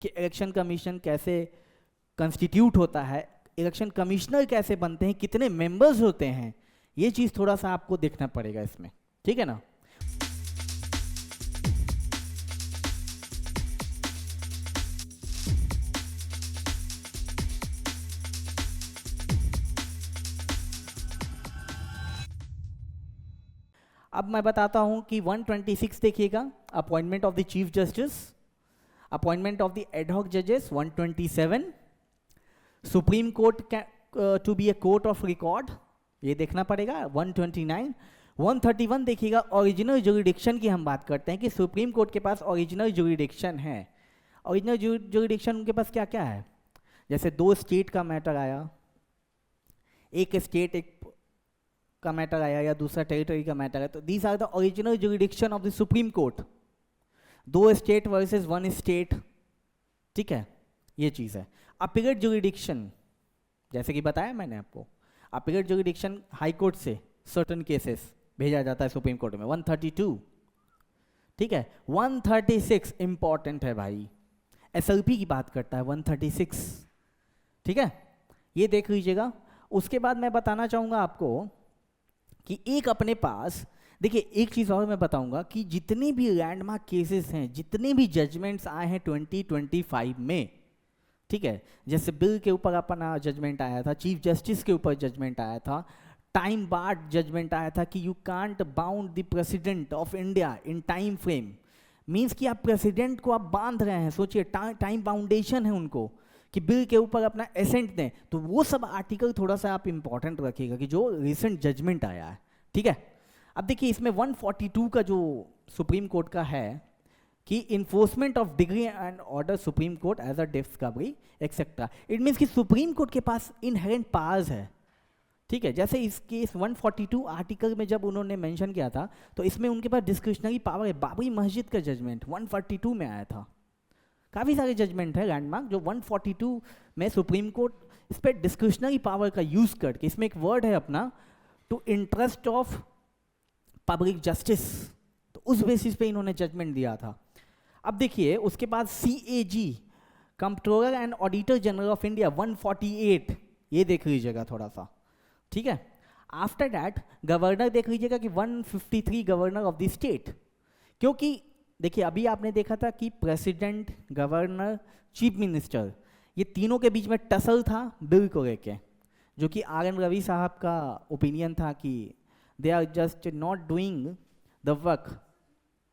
कि election commission कैसे constitute होता है, इलेक्शन कमिश्नर कैसे बनते हैं, कितने मेंबर्स होते हैं, ये चीज़ थोड़ा सा आपको देखना पड़ेगा इसमें, ठीक है ना। अब मैं बताता हूं कि 126 देखिएगा, appointment of the chief justice, appointment of the ad hoc जजेस 127, supreme court to be a court of record, ये देखना पड़ेगा 129, 131 देखिएगा, ओरिजिनल जुरिडिक्शन की हम बात करते हैं कि सुप्रीम कोर्ट के पास ओरिजिनल जुरिडिक्शन है। ओरिजिनल जुरिडिक्शन उनके पास क्या क्या है, जैसे दो स्टेट का मैटर आया, एक स्टेट एक का मैटर आया या दूसरा टेरिटरी का मैटर है, तो these are the original jurisdiction of the supreme court. दो स्टेट वर्सेस वन स्टेट, ठीक है, ये चीज़ है। अपीलेट जुरिडिक्शन, जैसे कि बताया मैंने आपको, अपीलेट जुरिडिक्शन हाई कोर्ट से सर्टेन केसेस भेजा जाता है सुप्रीम कोर्ट में, 132, ठीक है। 136 इंपॉर्टेंट है भाई, एसएलपी की बात करता है 136, ठीक है, ये देख लीजिएगा। उसके बाद मैं बताना चाहूँगा आपको कि एक अपने पास, देखिए एक चीज़ और मैं बताऊंगा कि जितने भी लैंडमार्क केसेस हैं, जितने भी जजमेंट्स आए हैं 2025 में, ठीक है, जैसे बिल के ऊपर अपना जजमेंट आया था, चीफ जस्टिस के ऊपर जजमेंट आया था, टाइम बार्ड जजमेंट आया था कि you can't bound the president of India in time frame, means कि आप प्रेसिडेंट को आप बांध रहे हैं, सोचिए टाइम बाउंडेशन है उनको कि बिल के ऊपर अपना एसेंट दें, तो वो सब आर्टिकल थोड़ा सा आप इंपॉर्टेंट रखिएगा कि जो रिसेंट जजमेंट आया है, ठीक है। अब देखिए इसमें 142 का जो सुप्रीम कोर्ट का है कि enforcement of degree and order supreme court as a discovery etcetera, it means कि सुप्रीम कोर्ट के पास इनहेरेंट पावर्स है, ठीक है। जैसे इस केस 142 आर्टिकल में जब उन्होंने मेंशन किया था, तो इसमें उनके पास डिस्क्रिशनरी पावर है। बाबरी मस्जिद का जजमेंट 142 में आया था, काफ़ी सारे जजमेंट है लैंडमार्क जो 142 में सुप्रीम कोर्ट इस पर डिस्क्रिशनरी पावर का यूज करके, इसमें एक वर्ड है अपना, to interest of public justice, तो उस बेसिस पे इन्होंने जजमेंट दिया था। अब देखिए उसके बाद CAG, comptroller and auditor general of India 148, ये देख लीजिएगा थोड़ा सा, ठीक है। आफ्टर दैट गवर्नर देख लीजिएगा कि 153 गवर्नर ऑफ द स्टेट, क्योंकि देखिए अभी आपने देखा था कि प्रेसिडेंट, गवर्नर, चीफ मिनिस्टर, ये तीनों के बीच में टसल था बिल को लेके, जो कि RN रवि साहब का ओपिनियन था कि they are just not doing the work,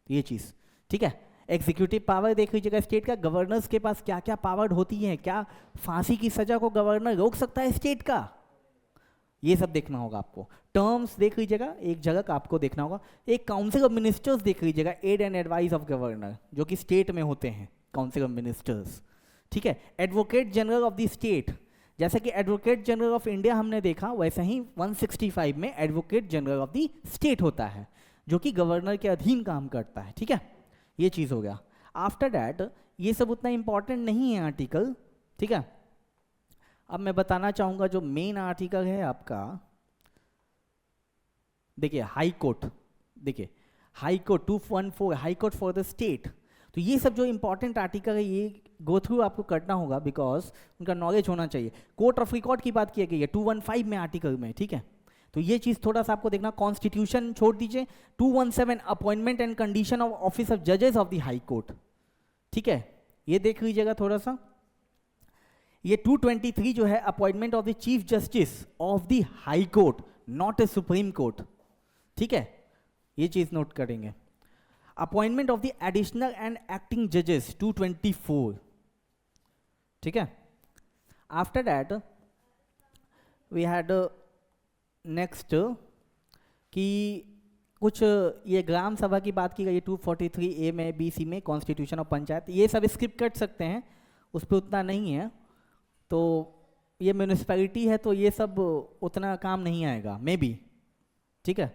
ये चीज़, ठीक है। एग्जीक्यूटिव पावर देख लीजिएगा स्टेट का, गवर्नर्स के पास क्या क्या पावर होती है, क्या फांसी की सजा को गवर्नर रोक सकता है स्टेट का, ये सब देखना होगा आपको। टर्म्स देख लीजिएगा, एक जगह का आपको देखना होगा। एक काउंसिल ऑफ मिनिस्टर्स देख लीजिएगा, aid and advice of governor, जो कि स्टेट में होते हैं काउंसिल ऑफ मिनिस्टर्स, ठीक है। Advocate general of the state, जैसे कि एडवोकेट जनरल ऑफ इंडिया हमने देखा, वैसे ही 165 में advocate general of the state होता है, जो कि गवर्नर के अधीन काम करता है, ठीक है, ये चीज़ हो गया। आफ्टर दैट ये सब उतना इंपॉर्टेंट नहीं है आर्टिकल, ठीक है। अब मैं बताना चाहूँगा जो मेन आर्टिकल है आपका, देखिए हाई कोर्ट, देखिए high court 214, high court for the state, तो ये सब जो इंपॉर्टेंट आर्टिकल है ये गो थ्रू आपको करना होगा, बिकॉज उनका नॉलेज होना चाहिए। कोर्ट ऑफ रिकॉर्ड की बात की गई है 215 में आर्टिकल में, ठीक है, तो ये चीज़ थोड़ा सा आपको देखना। कॉन्स्टिट्यूशन छोड़ दीजिए, 217 appointment and condition of office of जजेस ऑफ द हाई कोर्ट, ठीक है, ये देख लीजिएगा थोड़ा सा। ये 223 जो है appointment of the chief justice of the high court, not a supreme court, ठीक है, ये चीज नोट करेंगे। Appointment of the additional and acting जजेस 224, ठीक है। After that we had next कि कुछ ये ग्राम सभा की बात की गई 243A में, BC में, कॉन्स्टिट्यूशन ऑफ पंचायत, ये सब स्किप कर सकते हैं, उस पर उतना नहीं है। तो ये म्यूनिसिपैलिटी है तो ये सब उतना काम नहीं आएगा मे बी, ठीक है।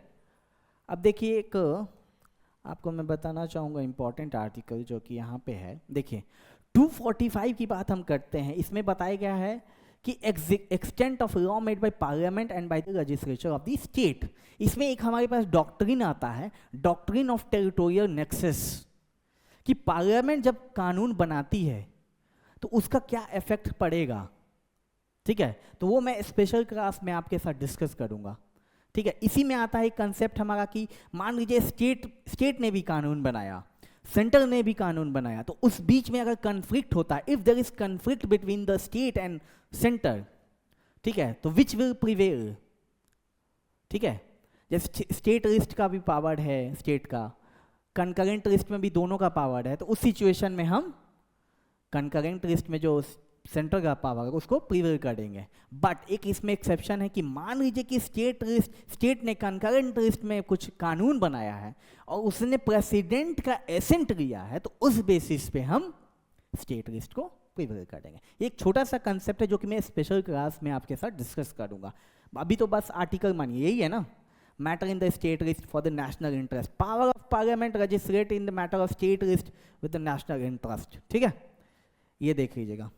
अब देखिए एक आपको मैं बताना चाहूँगा इम्पॉर्टेंट आर्टिकल जो कि यहाँ पे है, देखिए 245 की बात हम करते हैं, इसमें बताया गया है कि extent of law made by parliament and by the legislature of the state, इसमें एक हमारे पास डॉक्ट्रिन आता है, डॉक्ट्रिन ऑफ टेरिटोरियल नेक्सस, कि पार्लियामेंट जब कानून बनाती है तो उसका क्या इफेक्ट पड़ेगा, ठीक है, तो वो मैं स्पेशल क्लास में आपके साथ डिस्कस करूंगा, ठीक है। इसी में आता है कंसेप्ट हमारा कि मान लीजिए स्टेट ने भी कानून बनाया, सेंटर ने भी कानून बनाया, तो उस बीच में अगर कन्फ्लिक्ट होता है, if there is conflict between the state and centre, ठीक है, तो विच विल प्रिवेल, ठीक है। जैसे स्टेट लिस्ट का भी पावर है, स्टेट का कंकरेंट लिस्ट में भी दोनों का पावर है, तो उस सिचुएशन में हम कंकरेंट लिस्ट में जो सेंटर का पावर है उसको प्रिवेल कर देंगे। बट एक इसमें एक्सेप्शन है कि मान लीजिए कि स्टेट ने कंकरेंट लिस्ट में कुछ कानून बनाया है और उसने प्रेसिडेंट का एसेंट लिया है, तो उस बेसिस पे हम स्टेट लिस्ट को प्रिवेल कर देंगे। एक छोटा सा कंसेप्ट है जो कि मैं स्पेशल क्लास में आपके साथ डिस्कस करूंगा। अभी तो बस आर्टिकल मानिए, यही है ना, matter in the state list for the national interest, power of parliament legislate in the matter of state list with the national interest, ठीक है, ये देख लीजिएगा।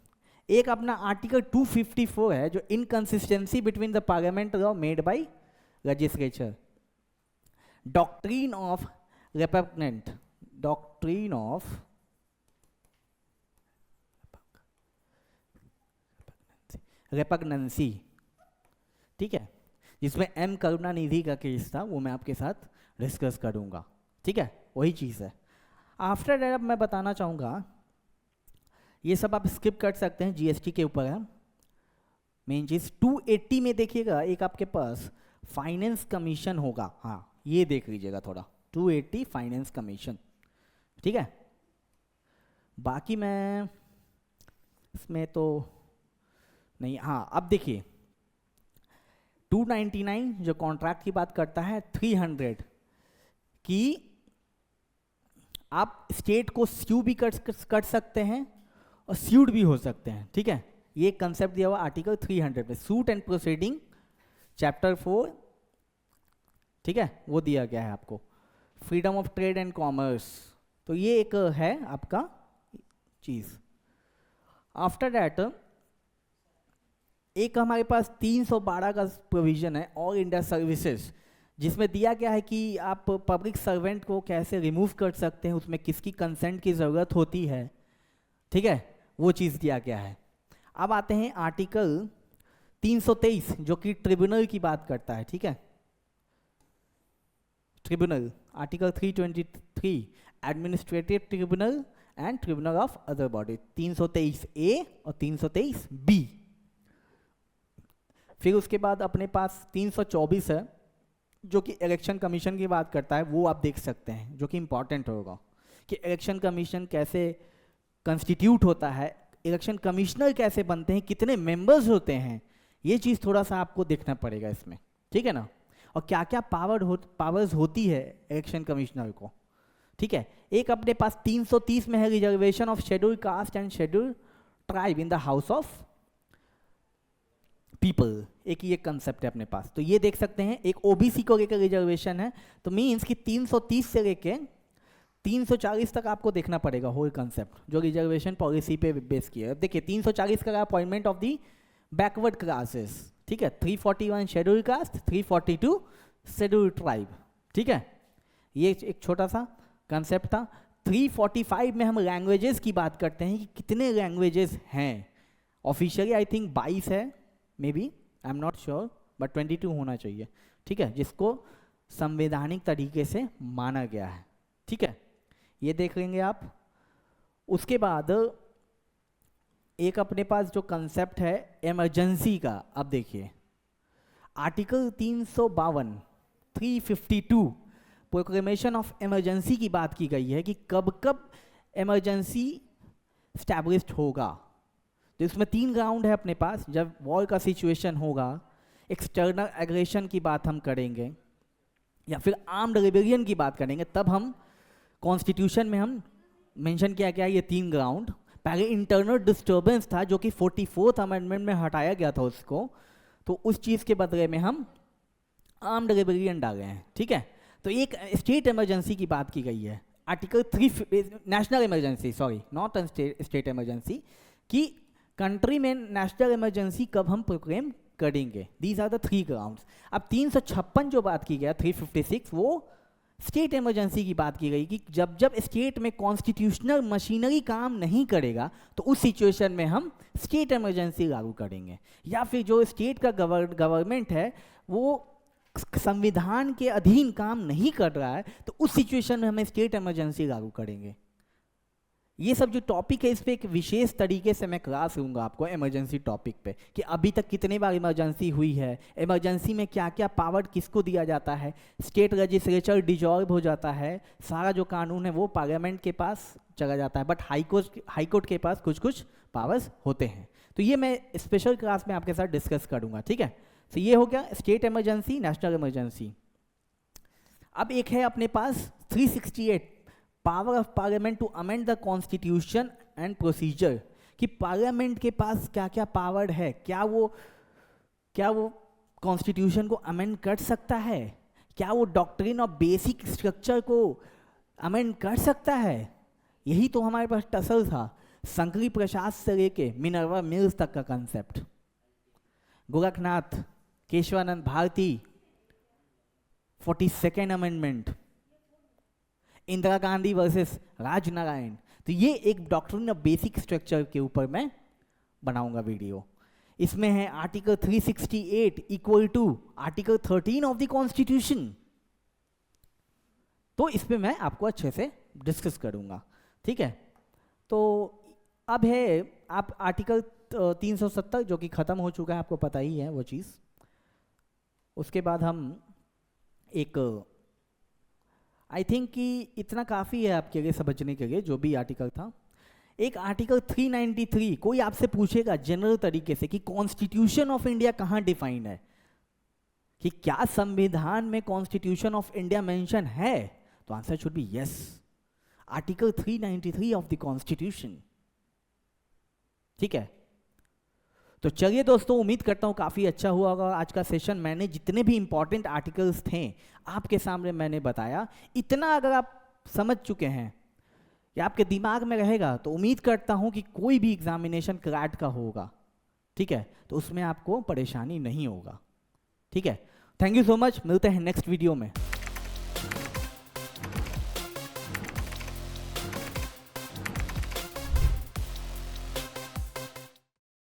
एक अपना आर्टिकल 254 है जो inconsistency between the parliament law made by legislature, doctrine of repugnant, doctrine of repugnancy, ठीक है, जिसमें एम करुणानिधि का केस था, वो मैं आपके साथ डिस्कस करूंगा, ठीक है, वही चीज़ है। आफ्टर दैट मैं बताना चाहूँगा, ये सब आप स्किप कर सकते हैं, जीएसटी के ऊपर है मेन चीज़। 280 में देखिएगा एक आपके पास फाइनेंस कमीशन होगा, हाँ ये देख लीजिएगा थोड़ा, 280 फाइनेंस कमीशन, ठीक है। बाकी मैं इसमें तो नहीं, हाँ अब देखिए 299 जो कॉन्ट्रैक्ट की बात करता है, 300 कि आप स्टेट को स्यू भी कर सकते हैं और स्यूड भी हो सकते हैं, ठीक है। ये कंसेप्ट दिया हुआ आर्टिकल 300 में, सूट एंड प्रोसीडिंग चैप्टर 4, ठीक है, वो दिया गया है आपको। Freedom of trade and commerce, तो ये एक है आपका चीज। आफ्टर दैट एक हमारे पास 312 का प्रोविजन है, ऑल इंडिया सर्विसेज, जिसमें दिया गया है कि आप पब्लिक सर्वेंट को कैसे रिमूव कर सकते हैं, उसमें किसकी कंसेंट की ज़रूरत होती है, ठीक है, वो चीज़ दिया गया है। अब आते हैं आर्टिकल 323 जो कि ट्रिब्यूनल की बात करता है, ठीक है, tribunal article 323 administrative tribunal and tribunal of other body, 323A और 323B। फिर उसके बाद अपने पास 324 है जो कि इलेक्शन कमीशन की बात करता है, वो आप देख सकते हैं, जो कि इंपॉर्टेंट होगा कि इलेक्शन कमीशन कैसे कंस्टिट्यूट होता है, इलेक्शन कमिश्नर कैसे बनते हैं, कितने मेंबर्स होते हैं, ये चीज़ थोड़ा सा आपको देखना पड़ेगा इसमें, ठीक है ना, और क्या क्या पावर्स होती है इलेक्शन कमिश्नर को, ठीक है। एक अपने पास 330 में है reservation of schedule caste and schedule tribe in the house of people, एक ये कंसेप्ट है अपने पास, तो ये देख सकते हैं। एक ओबीसी को लेकर रिजर्वेशन है, तो मीन्स कि 330 से लेके 340 तक आपको देखना पड़ेगा होल कंसेप्ट, जो रिजर्वेशन पॉलिसी पे बेस किया है। देखिए 340 का appointment of the backward classes, ठीक है, 341 शेड्यूल कास्ट, 342 शेड्यूल ट्राइब, ठीक है, ये एक छोटा सा कंसेप्ट था। 345 में हम लैंग्वेजेस की बात करते हैं कि कितने लैंग्वेजेस हैं, ऑफिशियली आई थिंक 22 है, maybe I am not sure, but 22 होना चाहिए, ठीक है, जिसको संवैधानिक तरीके से माना गया है, ठीक है, ये देख लेंगे आप। उसके बाद एक अपने पास जो कंसेप्ट है इमरजेंसी का, अब देखिए आर्टिकल 352 352 प्रोक्लेमेशन ऑफ इमरजेंसी की बात की गई है कि कब कब इमरजेंसी स्टैब्लिश्ड होगा। तो इसमें 3 ग्राउंड है अपने पास, जब वॉर का सिचुएशन होगा, एक्सटर्नल एग्रेशन की बात हम करेंगे, या फिर आर्म्ड रिबेलियन की बात करेंगे, तब हम कॉन्स्टिट्यूशन में हम मेंशन किया गया ये 3 ग्राउंड। पहले इंटरनल डिस्टर्बेंस था जो कि 44th अमेंडमेंट में हटाया गया था उसको, तो उस चीज़ के बदले में हम आर्म्ड रिबेलियन डाले हैं, ठीक है। तो एक स्टेट इमरजेंसी की बात की गई है, article 3 national emergency, sorry not state emergency, कि कंट्री में नेशनल इमरजेंसी कब हम प्रोक्लेम करेंगे। These are the 3 grounds. अब 356 जो बात की गया 356 वो स्टेट इमरजेंसी की बात की गई कि जब जब स्टेट में कॉन्स्टिट्यूशनल मशीनरी काम नहीं करेगा तो उस सिचुएशन में हम स्टेट इमरजेंसी लागू करेंगे, या फिर जो स्टेट का गवर्नमेंट है वो संविधान के अधीन काम नहीं कर रहा है तो उस सिचुएशन में हमें स्टेट इमरजेंसी लागू करेंगे। ये सब जो टॉपिक है इस पे एक विशेष तरीके से मैं क्लास लूँगा आपको इमरजेंसी टॉपिक पे, कि अभी तक कितने बार इमरजेंसी हुई है, इमरजेंसी में क्या क्या पावर किसको दिया जाता है, स्टेट लेजिस्लेचर डिजॉल्व हो जाता है, सारा जो कानून है वो पार्लियामेंट के पास चला जाता है, बट हाई कोर्ट के पास कुछ कुछ पावर्स होते हैं। तो ये मैं स्पेशल क्लास में आपके साथ डिस्कस करूँगा, ठीक है। तो ये हो गया स्टेट इमरजेंसी, नेशनल इमरजेंसी। अब एक है अपने पास 368 power of parliament to amend the constitution and procedure, कि पार्लियामेंट के पास क्या क्या पावर है, क्या वो कॉन्स्टिट्यूशन को अमेंड कर सकता है, क्या वो डॉक्ट्रिन ऑफ बेसिक स्ट्रक्चर को अमेंड कर सकता है। यही तो हमारे पास टसल था शंकरी प्रसाद से लेके मिनर्वा मिल्स तक का concept, Gorakhnath, Kesavananda Bharati, 42nd amendment, Indira Gandhi versus Raj Narain. तो ये एक डॉक्ट्रिन ऑफ बेसिक स्ट्रक्चर के ऊपर मैं बनाऊंगा वीडियो। इसमें है article 368 equal to article 13 of the constitution, तो इस पे मैं आपको अच्छे से डिस्कस करूंगा, ठीक है। तो अब है आप आर्टिकल 370 जो कि खत्म हो चुका है, आपको पता ही है वो चीज़। उसके बाद हम एक आई थिंक कि इतना काफ़ी है आपके लिए समझने के लिए जो भी आर्टिकल था। एक आर्टिकल 393, कोई आपसे पूछेगा जनरल तरीके से कि कॉन्स्टिट्यूशन ऑफ इंडिया कहाँ डिफाइंड है, कि क्या संविधान में कॉन्स्टिट्यूशन ऑफ इंडिया मेंशन है, तो answer should be yes, article 393 of the constitution, ठीक है। तो चलिए दोस्तों, उम्मीद करता हूँ काफ़ी अच्छा हुआ होगा आज का सेशन। मैंने जितने भी इंपॉर्टेंट आर्टिकल्स थे आपके सामने मैंने बताया, इतना अगर आप समझ चुके हैं या आपके दिमाग में रहेगा तो उम्मीद करता हूँ कि कोई भी एग्जामिनेशन क्रैक का होगा, ठीक है, तो उसमें आपको परेशानी नहीं होगा, ठीक है। थैंक यू सो मच, मिलते हैं नेक्स्ट वीडियो में।